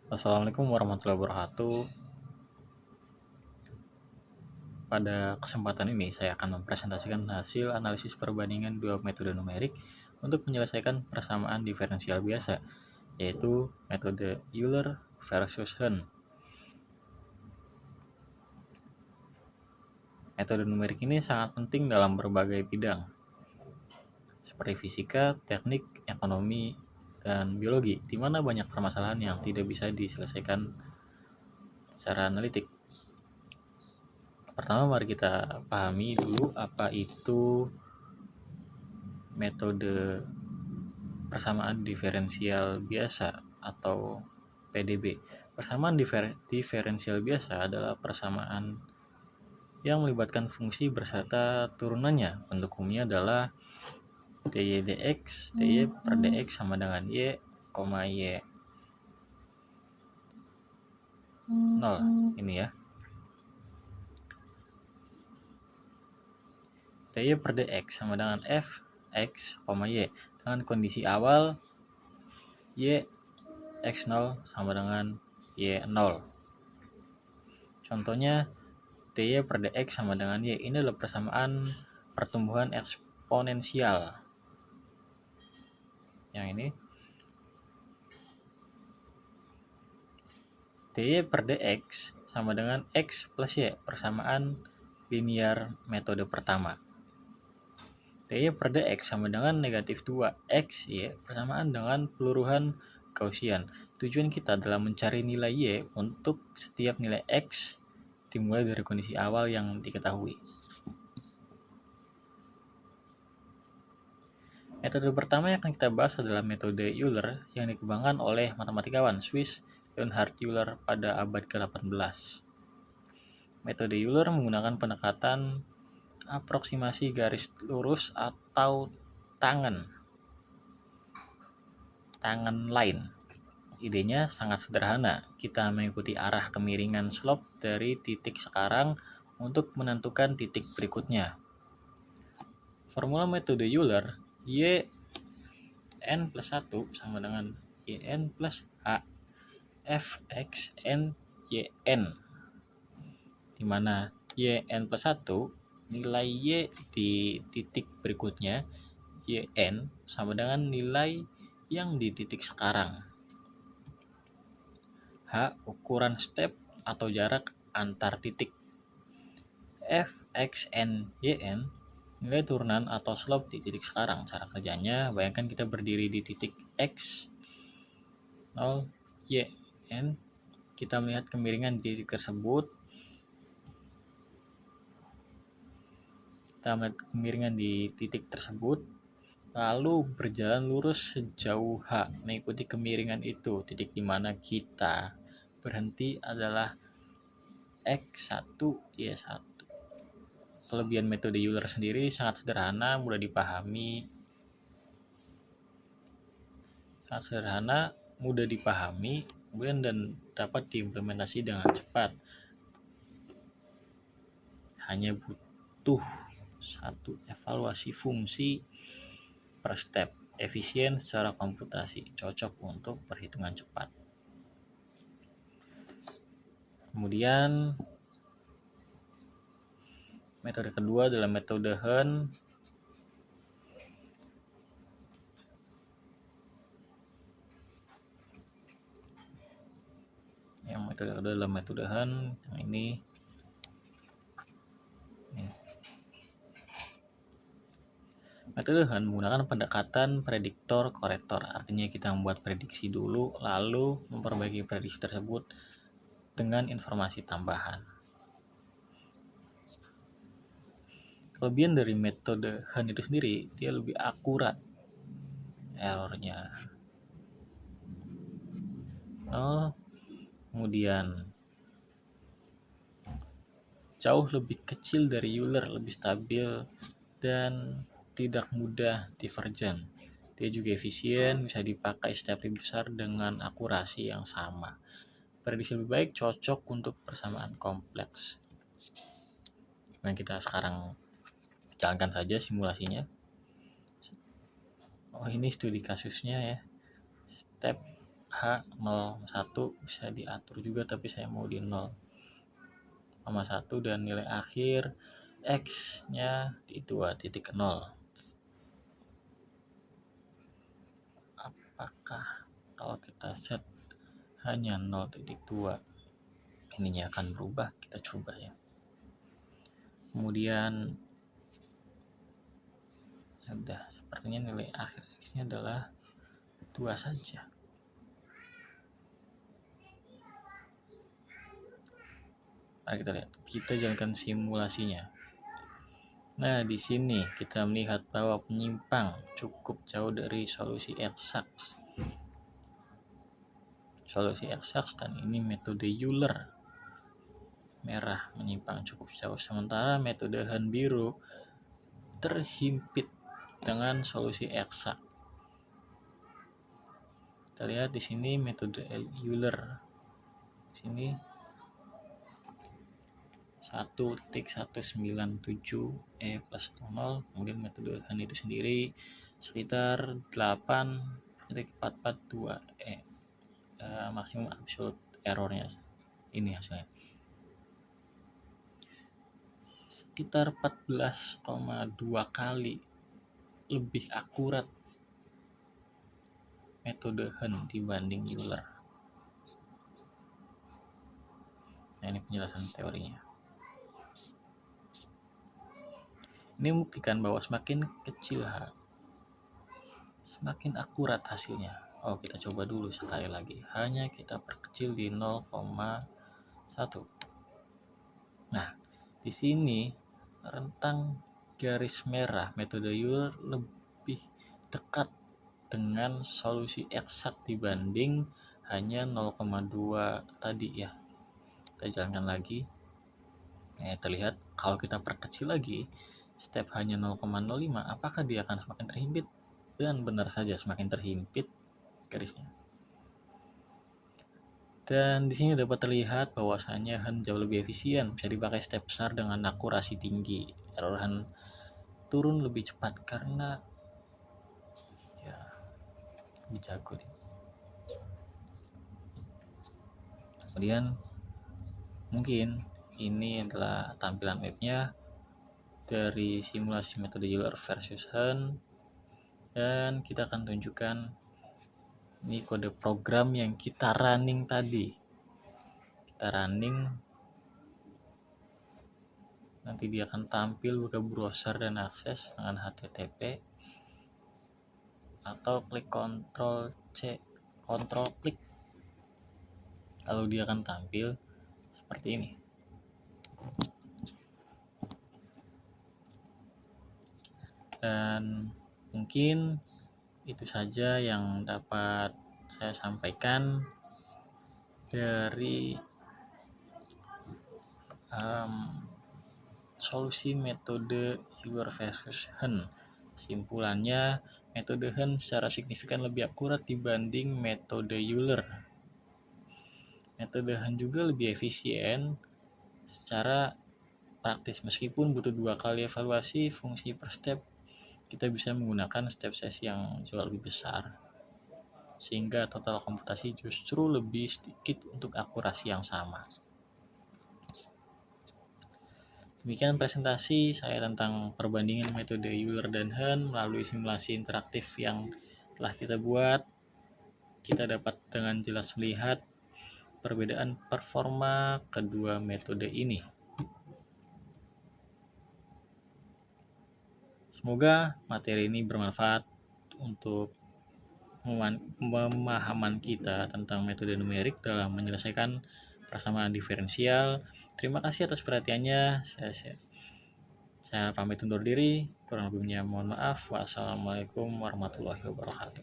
Assalamualaikum warahmatullahi wabarakatuh. Pada kesempatan ini saya akan mempresentasikan hasil analisis perbandingan dua metode numerik untuk menyelesaikan persamaan diferensial biasa, yaitu metode Euler versus Hahn. Metode numerik ini sangat penting dalam berbagai bidang, seperti fisika, teknik, ekonomi, dan biologi, di mana banyak permasalahan yang tidak bisa diselesaikan secara analitik. Pertama, mari kita pahami dulu apa itu metode persamaan diferensial biasa atau PDB. Persamaan diferensial biasa adalah persamaan yang melibatkan fungsi berserta turunannya. Pendukungnya adalah dy dx, dy per dx sama dengan y, y 0. Ini ya. dy per dx sama dengan f x, y dengan kondisi awal y x0 sama dengan y0. Contohnya dy per dx sama dengan y. Ini adalah persamaan pertumbuhan eksponensial. Yang ini dy per dx sama dengan x plus y, persamaan linear metode pertama. dy per dx sama dengan negatif 2x y, persamaan dengan peluruhan Gaussian. Tujuan kita adalah mencari nilai y untuk setiap nilai x dimulai dari kondisi awal yang diketahui. Metode pertama yang akan kita bahas adalah metode Euler yang dikembangkan oleh matematikawan Swiss Leonhard Euler pada abad ke-18. Metode Euler menggunakan pendekatan aproksimasi garis lurus atau tangan line. Idenya sangat sederhana. Kita mengikuti arah kemiringan slope dari titik sekarang untuk menentukan titik berikutnya. Formula metode Euler, y n plus 1 sama dengan yn plus h f x n y n, di mana yn plus 1 nilai y di titik berikutnya yn sama dengan nilai yang di titik sekarang. H ukuran step atau jarak antar titik. F x n y n nilai turunan atau slope di titik sekarang. Cara kerjanya, bayangkan kita berdiri di titik x 0 y n, kita melihat kemiringan di titik tersebut. Lalu berjalan lurus sejauh h, mengikuti kemiringan itu. Titik di mana kita berhenti adalah x1, y1. Kelebihan metode Euler sendiri sangat sederhana, mudah dipahami, kemudian dan dapat diimplementasi dengan cepat. Hanya butuh satu evaluasi fungsi per step, efisien secara komputasi, cocok untuk perhitungan cepat. Kemudian metode kedua adalah metode Hahn. Metode kedua adalah metode Hahn, yang ini. Metode Hahn menggunakan pendekatan prediktor korektor. Artinya kita membuat prediksi dulu, lalu memperbaiki prediksi tersebut dengan informasi tambahan. Kelebihan dari metode Hahn itu sendiri, dia lebih akurat errornya. Kemudian jauh lebih kecil dari Euler, lebih stabil dan tidak mudah divergen. Dia juga efisien, bisa dipakai step lebih besar dengan akurasi yang sama. Prediksi lebih baik, cocok untuk persamaan kompleks. Nah, kita sekarang jalankan saja simulasinya. Ini studi kasusnya ya. Step H01 bisa diatur juga, tapi saya mau di 0,1 dan nilai akhir X nya di 2.0. Apakah kalau kita set hanya 0.2 ininya akan berubah? Kita coba ya. Kemudian sudah, sepertinya nilai akhir X nya adalah 2 saja. Mari kita lihat, kita jalankan simulasinya. Nah, di sini kita melihat bahwa penyimpang cukup jauh dari solusi eksak. Solusi eksak dan ini metode Euler. Merah menyimpang cukup jauh, sementara metode Hahn biru terhimpit dengan solusi eksak. Kita lihat di sini metode Euler. Sini 1.197 plus 0, kemudian metode Hahn itu sendiri sekitar 8.442 maksimum absolute errornya ini hasilnya sekitar 14,2 kali lebih akurat metode Hahn dibanding Euler. Nah, ini penjelasan teorinya. Ini membuktikan bahwa semakin kecil H, semakin akurat hasilnya. Oh, kita coba dulu sekali lagi. Hanya kita perkecil di 0,1. Nah, di sini rentang garis merah metode Euler lebih dekat dengan solusi eksak dibanding hanya 0,2 tadi ya. Kita jalankan lagi. Nah, terlihat kalau kita perkecil lagi step hanya 0,05, apakah dia akan semakin terhimpit? Dan benar saja semakin terhimpit garisnya. Dan di sini dapat terlihat bahwasannya Hahn jauh lebih efisien, bisa dipakai step besar dengan akurasi tinggi. Error Hahn turun lebih cepat karena ya lebih jago nih. Kemudian mungkin ini adalah tampilan webnya dari simulasi metode Euler versus Hahn, dan kita akan tunjukkan ini kode program yang kita running tadi. Kita running, nanti dia akan tampil buka browser dan akses dengan HTTP atau klik Ctrl C, Ctrl klik, lalu dia akan tampil seperti ini. Dan mungkin itu saja yang dapat saya sampaikan dari solusi metode Euler versus Hahn. Simpulannya, metode Hahn secara signifikan lebih akurat dibanding metode Euler. Metode Hahn juga lebih efisien secara praktis, meskipun butuh 2 kali evaluasi fungsi per step. Kita bisa menggunakan step size yang jauh lebih besar, sehingga total komputasi justru lebih sedikit untuk akurasi yang sama. Demikian presentasi saya tentang perbandingan metode Euler dan Hahn melalui simulasi interaktif yang telah kita buat. Kita dapat dengan jelas melihat perbedaan performa kedua metode ini. Semoga materi ini bermanfaat untuk pemahaman kita tentang metode numerik dalam menyelesaikan persamaan diferensial. Terima kasih atas perhatiannya. Saya pamit undur diri. Kurang lebihnya mohon maaf. Wassalamualaikum warahmatullahi wabarakatuh.